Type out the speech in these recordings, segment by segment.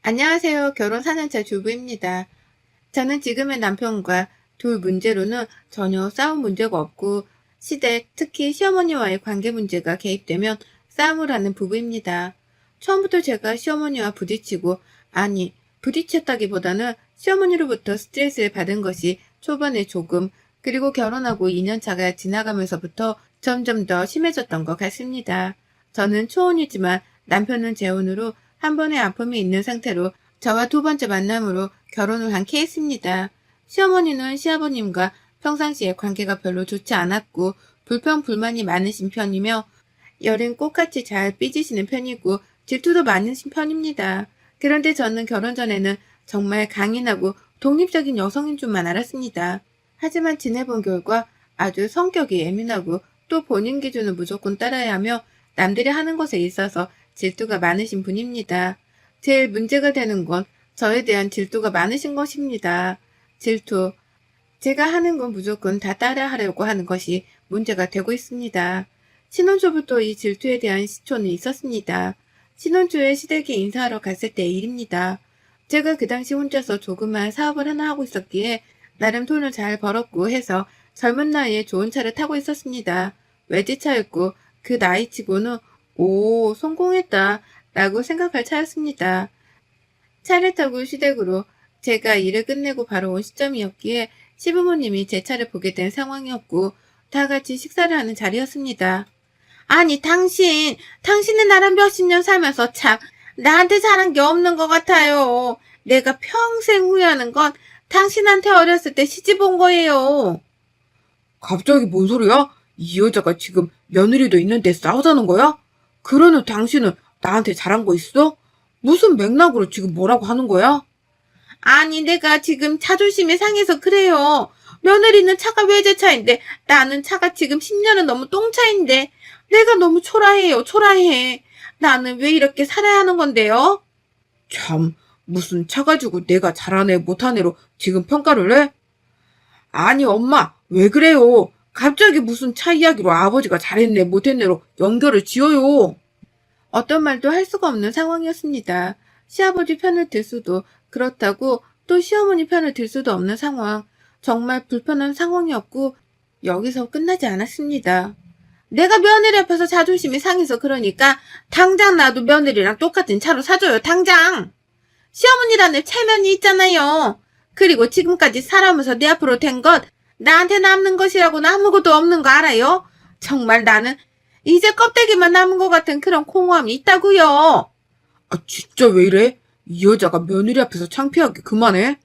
안녕하세요. 결혼 4년차 주부입니다. 저는 지금의 남편과 둘 문제로는 전혀 싸운 문제가 없고 시댁, 특히 시어머니와의 관계 문제가 개입되면 싸움을 하는 부부입니다. 처음부터 제가 시어머니와 부딪히고, 아니, 부딪혔다기보다는 시어머니로부터 스트레스를 받은 것이 초반에 조금, 그리고 결혼하고 2년차가 지나가면서부터 점점 더 심해졌던 것 같습니다. 저는 초혼이지만 남편은 재혼으로 한 번의 아픔이 있는 상태로 저와 두 번째 만남으로 결혼을 한 케이스입니다. 시어머니는 시아버님과 평상시에 관계가 별로 좋지 않았고 불평불만이 많으신 편이며 열은 꽃같이 잘 삐지시는 편이고 질투도 많으신 편입니다. 그런데 저는 결혼 전에는 정말 강인하고 독립적인 여성인 줄만 알았습니다. 하지만 지내본 결과 아주 성격이 예민하고 또 본인 기준을 무조건 따라야 하며 남들이 하는 것에 있어서 질투가 많으신 분입니다. 제일 문제가 되는 건 저에 대한 질투가 많으신 것입니다. 질투. 제가 하는 건 무조건 다 따라하려고 하는 것이 문제가 되고 있습니다. 신혼초부터 이 질투에 대한 시초는 있었습니다. 신혼초에 시댁에 인사하러 갔을 때의 일입니다. 제가 그 당시 혼자서 조그만 사업을 하나 하고 있었기에 나름 돈을 잘 벌었고 해서 젊은 나이에 좋은 차를 타고 있었습니다. 외제차였고 그 나이치고는 오, 성공했다 라고 생각할 차였습니다. 차를 타고 시댁으로 제가 일을 끝내고 바로 온 시점이었기에 시부모님이 제 차를 보게 된 상황이었고 다 같이 식사를 하는 자리였습니다. 아니 당신은 나랑 몇십 년 살면서 참 나한테 잘한 게 없는 것 같아요. 내가 평생 후회하는 건 당신한테 어렸을 때 시집 온 거예요. 갑자기 뭔 소리야? 이 여자가 지금 며느리도 있는데 싸우자는 거야? 그러는 당신은 나한테 잘한 거 있어? 무슨 맥락으로 지금 뭐라고 하는 거야? 아니 내가 지금 자존심이 상해서 그래요. 며느리는 차가 외제차인데 나는 차가 지금 10년은 넘은 똥차인데 내가 너무 초라해요. 초라해. 나는 왜 이렇게 살아야 하는 건데요? 참, 무슨 차 가지고 내가 잘한 애 못한 애로 지금 평가를 해? 아니, 엄마, 왜 그래요? 갑자기 무슨 차 이야기로 아버지가 잘했네, 못했네로 연결을 지어요. 어떤 말도 할 수가 없는 상황이었습니다. 시아버지 편을 들 수도 그렇다고 또 시어머니 편을 들 수도 없는 상황. 정말 불편한 상황이었고 여기서 끝나지 않았습니다. 내가 며느리 앞에서 자존심이 상해서 그러니까 당장 나도 며느리랑 똑같은 차로 사줘요. 당장. 시어머니라는 체면이 있잖아요. 그리고 지금까지 살아오면서 내 앞으로 된 것 나한테 남는 것이라고는 아무것도 없는 거 알아요? 정말 나는 이제 껍데기만 남은 것 같은 그런 공허함이 있다고요. 아, 진짜 왜 이래? 이 여자가 며느리 앞에서 창피하게 그만해?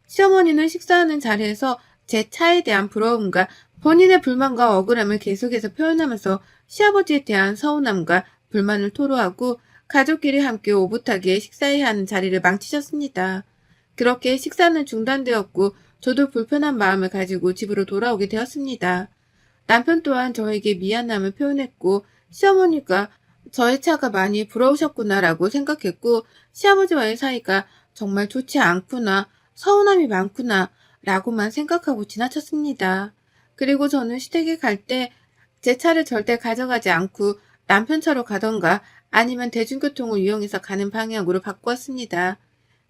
시어머니는 식사하는 자리에서 제 차에 대한 부러움과 본인의 불만과 억울함을 계속해서 표현하면서 시아버지에 대한 서운함과 불만을 토로하고 가족끼리 함께 오붓하게 식사해야 하는 자리를 망치셨습니다. 그렇게 식사는 중단되었고 저도 불편한 마음을 가지고 집으로 돌아오게 되었습니다. 남편 또한 저에게 미안함을 표현했고 시어머니가 저의 차가 많이 부러우셨구나라고 생각했고 시아버지와의 사이가 정말 좋지 않구나, 서운함이 많구나 라고만 생각하고 지나쳤습니다. 그리고 저는 시댁에 갈 때 제 차를 절대 가져가지 않고 남편 차로 가던가 아니면 대중교통을 이용해서 가는 방향으로 바꾸었습니다.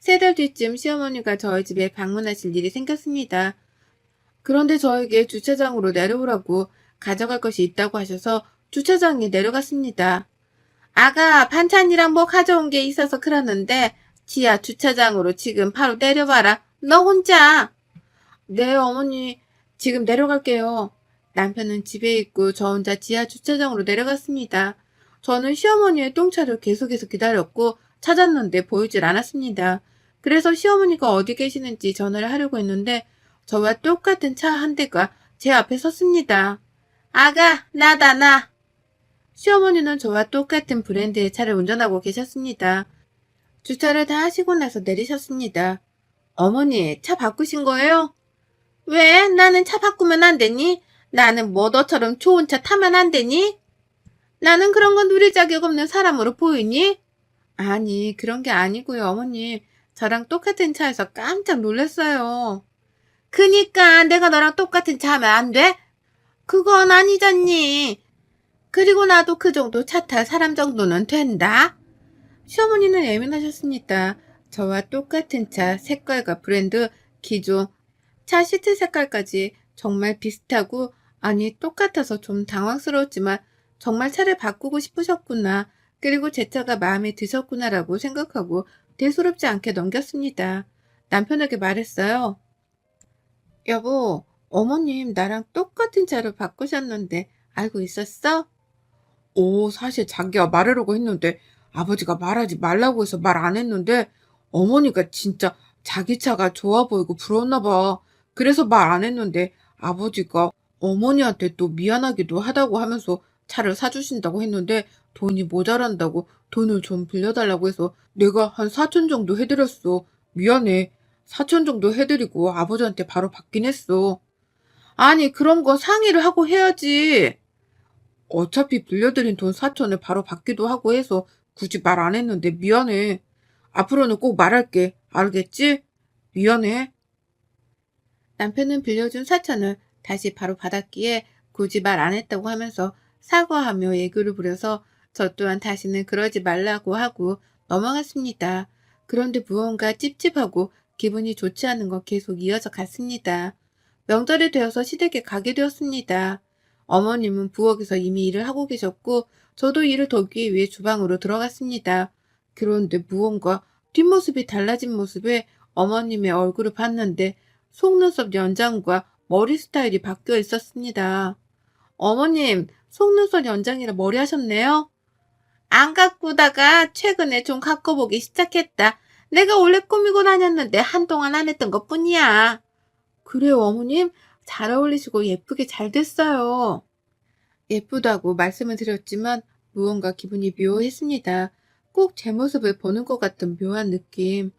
3달 뒤쯤 시어머니가 저희 집에 방문하실 일이 생겼습니다. 그런데 저에게 주차장으로 내려오라고 가져갈 것이 있다고 하셔서 주차장에 내려갔습니다. 아가 반찬이랑 뭐 가져온 게 있어서 그러는데 지하 주차장으로 지금 바로 내려와라. 너 혼자. 네 어머니 지금 내려갈게요. 남편은 집에 있고 저 혼자 지하 주차장으로 내려갔습니다. 저는 시어머니의 똥차를 계속해서 기다렸고 찾았는데 보이질 않았습니다. 그래서 시어머니가 어디 계시는지 전화를 하려고 했는데 저와 똑같은 차 한 대가 제 앞에 섰습니다. 아가, 나다, 나. 시어머니는 저와 똑같은 브랜드의 차를 운전하고 계셨습니다. 주차를 다 하시고 나서 내리셨습니다. 어머니, 차 바꾸신 거예요? 왜? 나는 차 바꾸면 안 되니? 나는 뭐 너처럼 좋은 차 타면 안 되니? 나는 그런 건 누릴 자격 없는 사람으로 보이니? 아니, 그런 게 아니고요, 어머니. 저랑 똑같은 차에서 깜짝 놀랐어요. 그니까 내가 너랑 똑같은 차 하면 안 돼? 그건 아니잖니. 그리고 나도 그 정도 차 탈 사람 정도는 된다. 시어머니는 예민하셨습니다. 저와 똑같은 차 색깔과 브랜드, 기종, 차 시트 색깔까지 정말 비슷하고, 아니 똑같아서 좀 당황스러웠지만 정말 차를 바꾸고 싶으셨구나. 그리고 제 차가 마음에 드셨구나라고 생각하고 대수롭지 않게 넘겼습니다. 남편에게 말했어요. 여보, 어머님 나랑 똑같은 차로 바꾸셨는데 알고 있었어? 오, 사실 자기가 말하려고 했는데 아버지가 말하지 말라고 해서 말 안 했는데 어머니가 진짜 자기 차가 좋아 보이고 부러웠나 봐. 그래서 말 안 했는데 아버지가 어머니한테 또 미안하기도 하다고 하면서 차를 사주신다고 했는데 돈이 모자란다고 돈을 좀 빌려달라고 해서 내가 한 4천 정도 해드렸어. 미안해. 4천 정도 해드리고 아버지한테 바로 받긴 했어. 아니, 그런 거 상의를 하고 해야지. 어차피 빌려드린 돈 4천을 바로 받기도 하고 해서 굳이 말 안 했는데 미안해. 앞으로는 꼭 말할게. 알겠지? 미안해. 남편은 빌려준 4천을 다시 바로 받았기에 굳이 말 안 했다고 하면서 사과하며 애교를 부려서 저 또한 다시는 그러지 말라고 하고 넘어갔습니다. 그런데 무언가 찝찝하고 기분이 좋지 않은 건 계속 이어져 갔습니다. 명절이 되어서 시댁에 가게 되었습니다. 어머님은 부엌에서 이미 일을 하고 계셨고 저도 일을 돕기 위해 주방으로 들어갔습니다. 그런데 무언가 뒷모습이 달라진 모습에 어머님의 얼굴을 봤는데 속눈썹 연장과 머리 스타일이 바뀌어 있었습니다. 어머님, 속눈썹 연장이라 머리 하셨네요? 안 가꾸다가 최근에 좀 가꿔보기 시작했다. 내가 원래 꾸미고 다녔는데 한동안 안 했던 것 뿐이야. 그래요, 어머님? 잘 어울리시고 예쁘게 잘 됐어요. 예쁘다고 말씀을 드렸지만 무언가 기분이 묘했습니다. 꼭 제 모습을 보는 것 같은 묘한 느낌.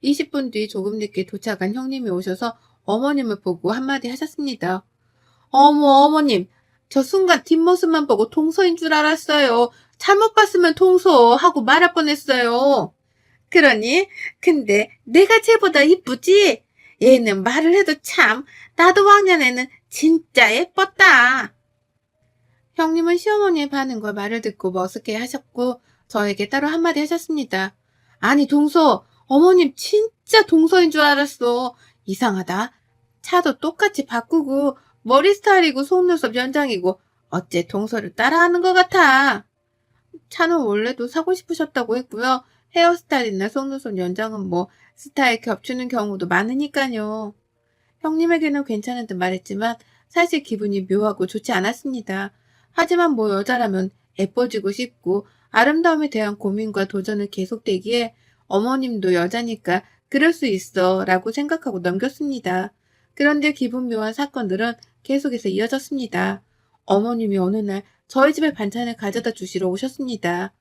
20분 뒤 조금 늦게 도착한 형님이 오셔서 어머님을 보고 한마디 하셨습니다. 어머, 어머님, 저 순간 뒷모습만 보고 동서인 줄 알았어요. 잘못 봤으면 동서 하고 말할 뻔했어요. 그러니? 근데 내가 쟤보다 이쁘지? 얘는 말을 해도 참, 나도 왕년에는 진짜 예뻤다. 형님은 시어머니의 반응과 말을 듣고 머쓱해 하셨고 저에게 따로 한마디 하셨습니다. 아니 동서, 어머님 진짜 동서인 줄 알았어. 이상하다. 차도 똑같이 바꾸고 머리 스타일이고 속눈썹 연장이고 어째 동서를 따라하는 것 같아. 차는 원래도 사고 싶으셨다고 했고요. 헤어스타일이나 속눈썹 연장은 뭐 스타일 겹치는 경우도 많으니까요. 형님에게는 괜찮은 듯 말했지만 사실 기분이 묘하고 좋지 않았습니다. 하지만 뭐 여자라면 예뻐지고 싶고 아름다움에 대한 고민과 도전을 계속되기에 어머님도 여자니까 그럴 수 있어 라고 생각하고 넘겼습니다. 그런데 기분 묘한 사건들은 계속해서 이어졌습니다. 어머님이 어느 날 저희 집에 반찬을 가져다 주시러 오셨습니다.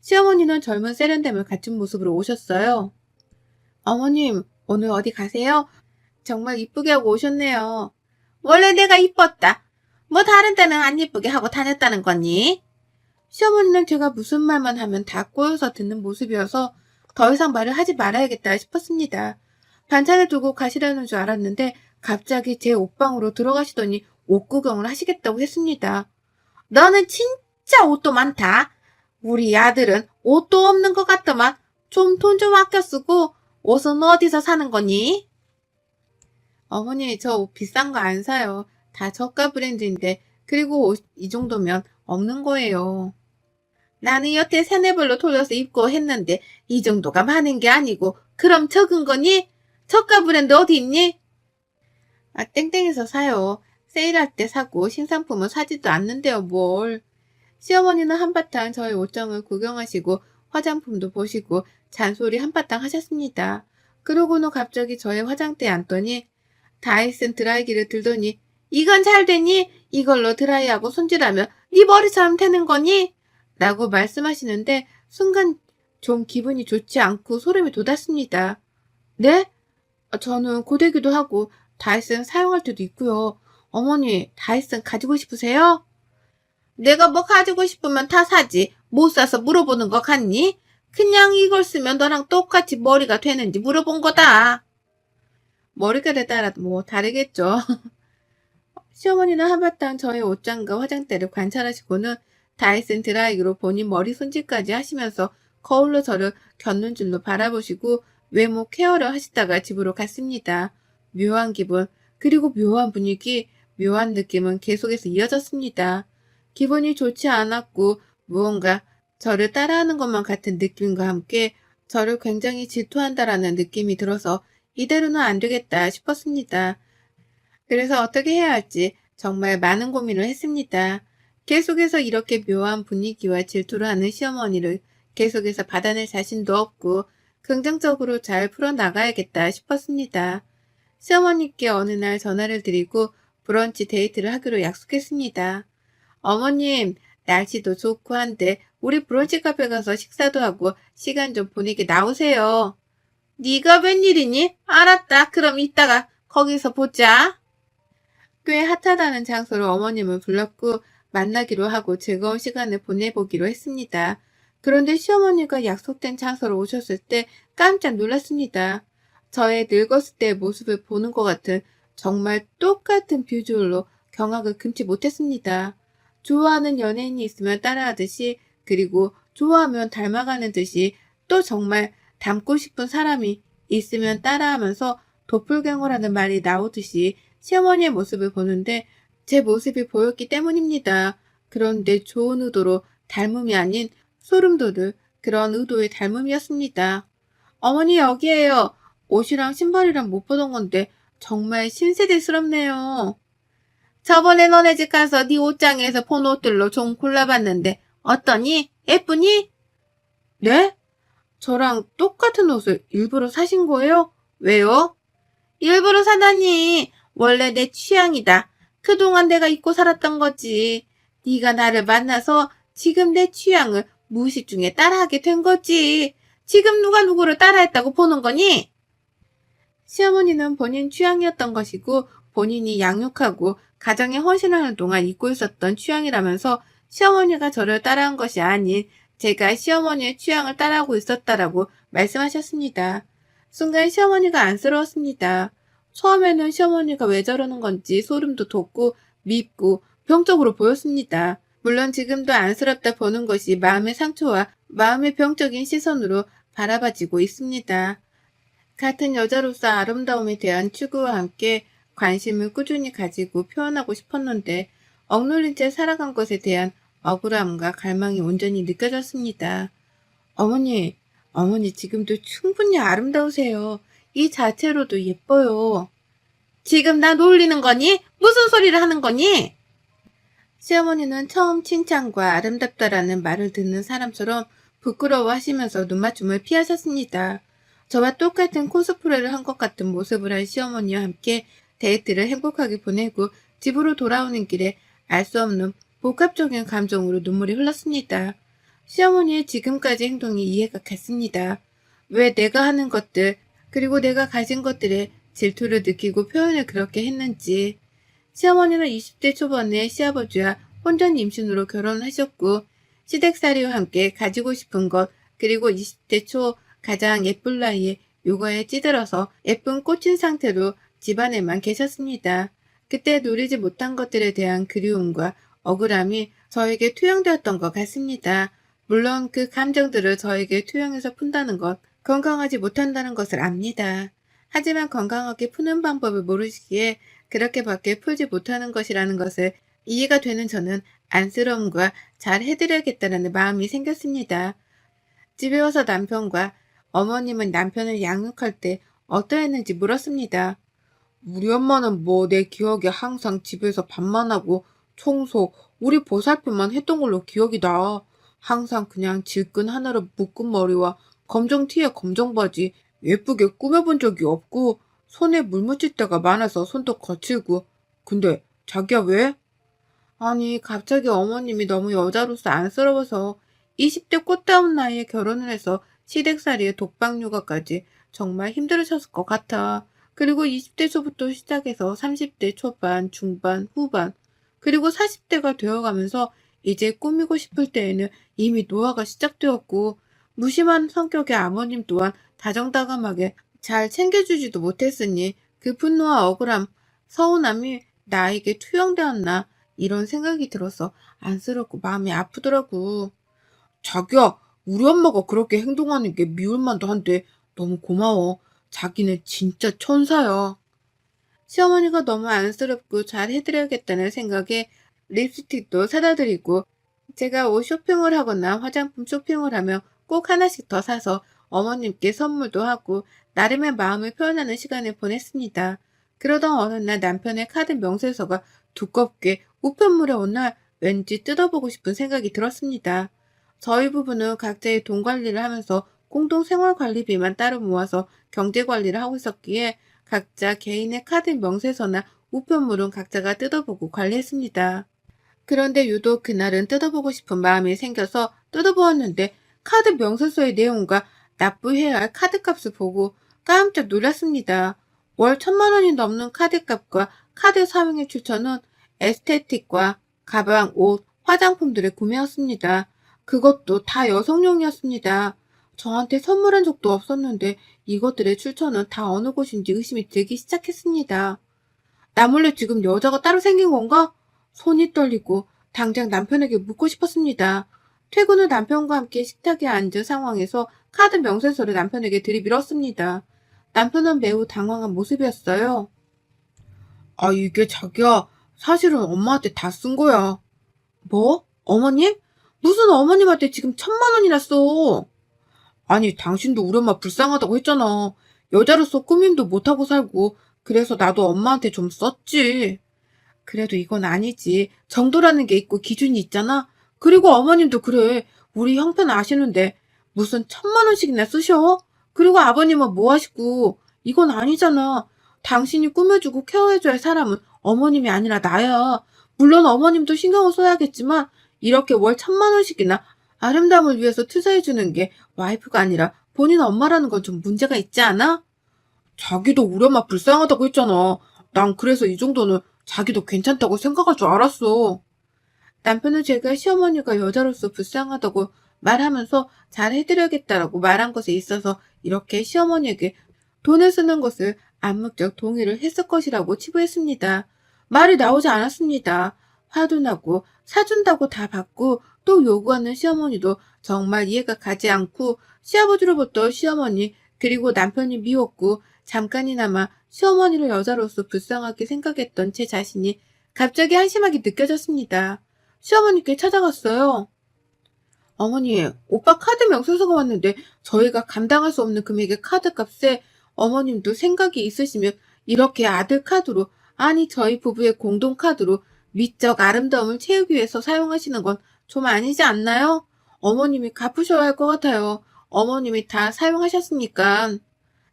시어머니는 젊은 세련됨을 갖춘 모습으로 오셨어요. 어머님, 오늘 어디 가세요? 정말 이쁘게 하고 오셨네요. 원래 내가 이뻤다. 뭐 다른 때는 안 이쁘게 하고 다녔다는 거니? 시어머니는 제가 무슨 말만 하면 다 꼬여서 듣는 모습이어서 더 이상 말을 하지 말아야겠다 싶었습니다. 반찬을 두고 가시려는 줄 알았는데 갑자기 제 옷방으로 들어가시더니 옷 구경을 하시겠다고 했습니다. 너는 진짜 옷도 많다. 우리 아들은 옷도 없는 것 같더만 좀 돈 좀 아껴 쓰고 옷은 어디서 사는 거니? 어머니, 저 옷 비싼 거 안 사요. 다 저가 브랜드인데, 그리고 옷 이 정도면 없는 거예요. 나는 여태 세네 벌로 돌려서 입고 했는데, 이 정도가 많은 게 아니고, 그럼 적은 거니? 저가 브랜드 어디 있니? 아, 땡땡에서 사요. 세일할 때 사고, 신상품은 사지도 않는데요, 뭘. 시어머니는 한바탕 저의 옷장을 구경하시고, 화장품도 보시고, 잔소리 한바탕 하셨습니다. 그러고는 갑자기 저의 화장대에 앉더니, 다이슨 드라이기를 들더니 이건 잘 되니? 이걸로 드라이하고 손질하면 네 머리처럼 되는 거니? 라고 말씀하시는데 순간 좀 기분이 좋지 않고 소름이 돋았습니다. 네? 저는 고데기도 하고 다이슨 사용할 때도 있고요. 어머니, 다이슨 가지고 싶으세요? 내가 뭐 가지고 싶으면 다 사지. 못 사서 물어보는 거 같니? 그냥 이걸 쓰면 너랑 똑같이 머리가 되는지 물어본 거다. 머리결에 따라 뭐 다르겠죠. 시어머니는 한바탕 저의 옷장과 화장대를 관찰하시고는 다이슨 드라이기로 본인 머리 손질까지 하시면서 거울로 저를 곁눈질로 바라보시고 외모 케어를 하시다가 집으로 갔습니다. 묘한 기분, 그리고 묘한 분위기, 묘한 느낌은 계속해서 이어졌습니다. 기분이 좋지 않았고 무언가 저를 따라하는 것만 같은 느낌과 함께 저를 굉장히 질투한다라는 느낌이 들어서 이대로는 안 되겠다 싶었습니다. 그래서 어떻게 해야 할지 정말 많은 고민을 했습니다. 계속해서 이렇게 묘한 분위기와 질투를 하는 시어머니를 계속해서 받아낼 자신도 없고 긍정적으로 잘 풀어나가야겠다 싶었습니다. 시어머니께 어느 날 전화를 드리고 브런치 데이트를 하기로 약속했습니다. 어머님, 날씨도 좋고 한데 우리 브런치 카페 가서 식사도 하고 시간 좀 보내게 나오세요. 네가 웬일이니? 알았다. 그럼 이따가 거기서 보자. 꽤 핫하다는 장소로 어머님을 불렀고 만나기로 하고 즐거운 시간을 보내보기로 했습니다. 그런데 시어머니가 약속된 장소로 오셨을 때 깜짝 놀랐습니다. 저의 늙었을 때의 모습을 보는 것 같은 정말 똑같은 비주얼로 경악을 금치 못했습니다. 좋아하는 연예인이 있으면 따라하듯이, 그리고 좋아하면 닮아가는 듯이, 또 정말 닮고 싶은 사람이 있으면 따라하면서 도플갱어라는 말이 나오듯이 시어머니의 모습을 보는데 제 모습이 보였기 때문입니다. 그런데 좋은 의도로 닮음이 아닌 소름 돋을 그런 의도의 닮음이었습니다. 어머니, 여기에요. 옷이랑 신발이랑 못 보던 건데 정말 신세대스럽네요. 저번에 너네 집 가서 네 옷장에서 본 옷들로 좀 골라봤는데 어떠니? 예쁘니? 네? 저랑 똑같은 옷을 일부러 사신 거예요? 왜요? 일부러 사다니. 원래 내 취향이다. 그동안 내가 입고 살았던 거지. 네가 나를 만나서 지금 내 취향을 무의식 중에 따라하게 된 거지. 지금 누가 누구를 따라했다고 보는 거니? 시어머니는 본인 취향이었던 것이고 본인이 양육하고 가정에 헌신하는 동안 입고 있었던 취향이라면서 시어머니가 저를 따라한 것이 아닌 제가 시어머니의 취향을 따라하고 있었다라고 말씀하셨습니다. 순간 시어머니가 안쓰러웠습니다. 처음에는 시어머니가 왜 저러는 건지 소름도 돋고 밉고 병적으로 보였습니다. 물론 지금도 안쓰럽다 보는 것이 마음의 상처와 마음의 병적인 시선으로 바라봐지고 있습니다. 같은 여자로서 아름다움에 대한 추구와 함께 관심을 꾸준히 가지고 표현하고 싶었는데 억눌린 채 살아간 것에 대한 억울함과 갈망이 온전히 느껴졌습니다. 어머니 지금도 충분히 아름다우세요. 이 자체로도 예뻐요. 지금 나 놀리는 거니? 무슨 소리를 하는 거니? 시어머니는 처음 칭찬과 아름답다라는 말을 듣는 사람처럼 부끄러워하시면서 눈맞춤을 피하셨습니다. 저와 똑같은 코스프레를 한 것 같은 모습을 한 시어머니와 함께 데이트를 행복하게 보내고 집으로 돌아오는 길에 알 수 없는 복합적인 감정으로 눈물이 흘렀습니다. 시어머니의 지금까지 행동이 이해가 갔습니다. 왜 내가 하는 것들, 그리고 내가 가진 것들에 질투를 느끼고 표현을 그렇게 했는지. 시어머니는 20대 초반에 시아버지와 혼전 임신으로 결혼하셨고 시댁살이와 함께 가지고 싶은 것, 그리고 20대 초 가장 예쁠 나이에 육아에 찌들어서 예쁜 꽃인 상태로 집안에만 계셨습니다. 그때 누리지 못한 것들에 대한 그리움과 억울함이 저에게 투영되었던 것 같습니다. 물론 그 감정들을 저에게 투영해서 푼다는 것, 건강하지 못한다는 것을 압니다. 하지만 건강하게 푸는 방법을 모르시기에 그렇게밖에 풀지 못하는 것이라는 것을 이해가 되는 저는 안쓰러움과 잘 해드려야겠다는 마음이 생겼습니다. 집에 와서 남편과 어머님은 남편을 양육할 때 어떠했는지 물었습니다. 우리 엄마는 뭐 내 기억에 항상 집에서 밥만 하고 청소, 우리 보살핌만 했던 걸로 기억이 나. 항상 그냥 질끈 하나로 묶은 머리와 검정 티에 검정 바지, 예쁘게 꾸며본 적이 없고 손에 물 묻힐 때가 많아서 손도 거칠고. 근데 자기야 왜? 아니 갑자기 어머님이 너무 여자로서 안쓰러워서 20대 꽃다운 나이에 결혼을 해서 시댁살이에 독박육아까지 정말 힘들으셨을 것 같아. 그리고 20대 초부터 시작해서 30대 초반, 중반, 후반, 그리고 40대가 되어가면서 이제 꾸미고 싶을 때에는 이미 노화가 시작되었고 무심한 성격의 아버님 또한 다정다감하게 잘 챙겨주지도 못했으니 그 분노와 억울함, 서운함이 나에게 투영되었나 이런 생각이 들어서 안쓰럽고 마음이 아프더라고. 자기야, 우리 엄마가 그렇게 행동하는 게 미울만도 한데 너무 고마워. 자기는 진짜 천사야. 시어머니가 너무 안쓰럽고 잘 해드려야겠다는 생각에 립스틱도 사다 드리고 제가 옷 쇼핑을 하거나 화장품 쇼핑을 하면 꼭 하나씩 더 사서 어머님께 선물도 하고 나름의 마음을 표현하는 시간을 보냈습니다. 그러던 어느 날 남편의 카드 명세서가 두껍게 우편물에 온 날 왠지 뜯어보고 싶은 생각이 들었습니다. 저희 부부는 각자의 돈 관리를 하면서 공동 생활 관리비만 따로 모아서 경제 관리를 하고 있었기에 각자 개인의 카드 명세서나 우편물은 각자가 뜯어보고 관리했습니다. 그런데 유독 그날은 뜯어보고 싶은 마음이 생겨서 뜯어보았는데 카드 명세서의 내용과 납부해야 할 카드값을 보고 깜짝 놀랐습니다. 월 1,000만 원이 넘는 카드값과 카드 사용의 출처는 에스테틱과 가방, 옷, 화장품들의 구매였습니다. 그것도 다 여성용이었습니다. 저한테 선물한 적도 없었는데 이것들의 출처는 다 어느 곳인지 의심이 들기 시작했습니다. 나 몰래 지금 여자가 따로 생긴 건가? 손이 떨리고 당장 남편에게 묻고 싶었습니다. 퇴근 후 남편과 함께 식탁에 앉은 상황에서 카드 명세서를 남편에게 들이밀었습니다. 남편은 매우 당황한 모습이었어요. 아, 이게 자기야. 사실은 엄마한테 다 쓴 거야. 뭐? 어머님? 무슨 어머님한테 지금 1,000만 원이나 써? 아니, 당신도 우리 엄마 불쌍하다고 했잖아. 여자로서 꾸밈도 못하고 살고, 그래서 나도 엄마한테 좀 썼지. 그래도 이건 아니지. 정도라는 게 있고 기준이 있잖아. 그리고 어머님도 그래. 우리 형편 아시는데 무슨 1,000만 원씩이나 쓰셔? 그리고 아버님은 뭐 하시고. 이건 아니잖아. 당신이 꾸며주고 케어해줘야 할 사람은 어머님이 아니라 나야. 물론 어머님도 신경을 써야겠지만 이렇게 월 1,000만 원씩이나 아름다움을 위해서 투자해주는 게 와이프가 아니라 본인 엄마라는 건 좀 문제가 있지 않아? 자기도 우리 엄마 불쌍하다고 했잖아. 난 그래서 이 정도는 자기도 괜찮다고 생각할 줄 알았어. 남편은 제가 시어머니가 여자로서 불쌍하다고 말하면서 잘 해드려야겠다라고 말한 것에 있어서 이렇게 시어머니에게 돈을 쓰는 것을 암묵적 동의를 했을 것이라고 치부했습니다. 말이 나오지 않았습니다. 화도 나고 사준다고 다 받고 또 요구하는 시어머니도 정말 이해가 가지 않고 시아버지로부터 시어머니 그리고 남편이 미웠고 잠깐이나마 시어머니를 여자로서 불쌍하게 생각했던 제 자신이 갑자기 한심하게 느껴졌습니다. 시어머니께 찾아갔어요. 어머니, 오빠 카드 명세서가 왔는데 저희가 감당할 수 없는 금액의 카드값에 어머님도 생각이 있으시면 이렇게 아들 카드로, 아니 저희 부부의 공동 카드로 미적 아름다움을 채우기 위해서 사용하시는 건 좀 아니지 않나요? 어머님이 갚으셔야 할 것 같아요. 어머님이 다 사용하셨으니까.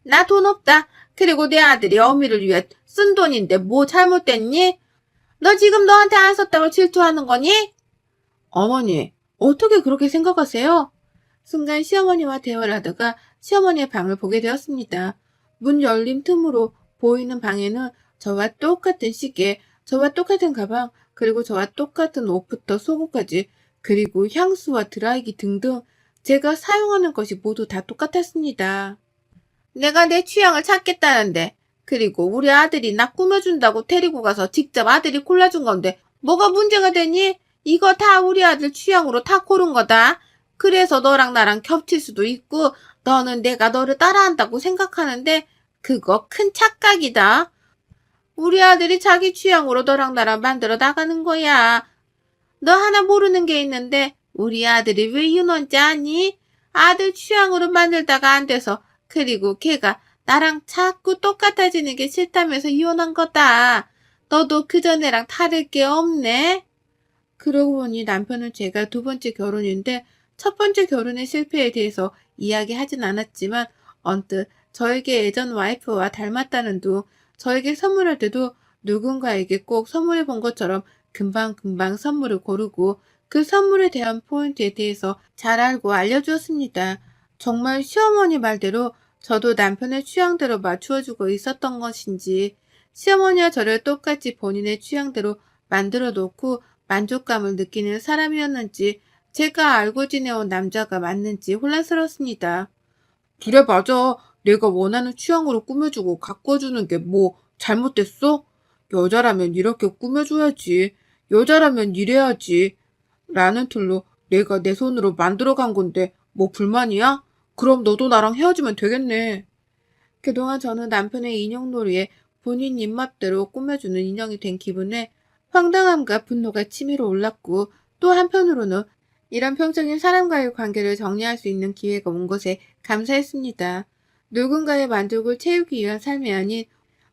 나 돈 없다. 그리고 내 아들이 어미를 위해 쓴 돈인데 뭐 잘못됐니? 너 지금 너한테 안 썼다고 질투하는 거니? 어머니, 어떻게 그렇게 생각하세요? 순간 시어머니와 대화를 하다가 시어머니의 방을 보게 되었습니다. 문 열림 틈으로 보이는 방에는 저와 똑같은 시계, 저와 똑같은 가방, 그리고 저와 똑같은 옷부터 속옷까지, 그리고 향수와 드라이기 등등 제가 사용하는 것이 모두 다 똑같았습니다. 내가 내 취향을 찾겠다는데, 그리고 우리 아들이 나 꾸며준다고 데리고 가서 직접 아들이 골라준 건데 뭐가 문제가 되니? 이거 다 우리 아들 취향으로 다 고른 거다. 그래서 너랑 나랑 겹칠 수도 있고 너는 내가 너를 따라한다고 생각하는데 그거 큰 착각이다. 우리 아들이 자기 취향으로 너랑 나랑 만들어 나가는 거야. 너 하나 모르는 게 있는데 우리 아들이 왜 이혼한지 아니? 아들 취향으로 만들다가 안 돼서 그리고 걔가 나랑 자꾸 똑같아지는 게 싫다면서 이혼한 거다. 너도 그전애랑 다를 게 없네. 그러고 보니 남편은 제가 두 번째 결혼인데 첫 번째 결혼의 실패에 대해서 이야기하진 않았지만 언뜻 저에게 예전 와이프와 닮았다는 둥, 저에게 선물할 때도 누군가에게 꼭 선물해 본 것처럼 금방금방 선물을 고르고 그 선물에 대한 포인트에 대해서 잘 알고 알려주었습니다. 정말 시어머니 말대로 저도 남편의 취향대로 맞추어주고 있었던 것인지 시어머니와 저를 똑같이 본인의 취향대로 만들어 놓고 만족감을 느끼는 사람이었는지 제가 알고 지내온 남자가 맞는지 혼란스럽습니다. 그래, 맞아. 내가 원하는 취향으로 꾸며주고 가꿔주는 게 뭐 잘못됐어? 여자라면 이렇게 꾸며줘야지. 여자라면 이래야지. 라는 틀로 내가 내 손으로 만들어간 건데 뭐 불만이야? 그럼 너도 나랑 헤어지면 되겠네. 그동안 저는 남편의 인형놀이에 본인 입맛대로 꾸며주는 인형이 된 기분에 황당함과 분노가 치밀어 올랐고, 또 한편으로는 이런 평적인 사람과의 관계를 정리할 수 있는 기회가 온 것에 감사했습니다. 누군가의 만족을 채우기 위한 삶이 아닌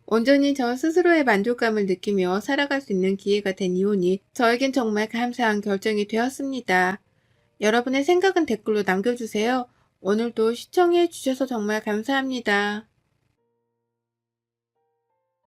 온전히 저 스스로의 만족감을 느끼며 살아갈 수 있는 기회가 된 이혼이 저에겐 정말 감사한 결정이 되었습니다. 여러분의 생각은 댓글로 남겨주세요. 오늘도 시청해 주셔서 정말 감사합니다.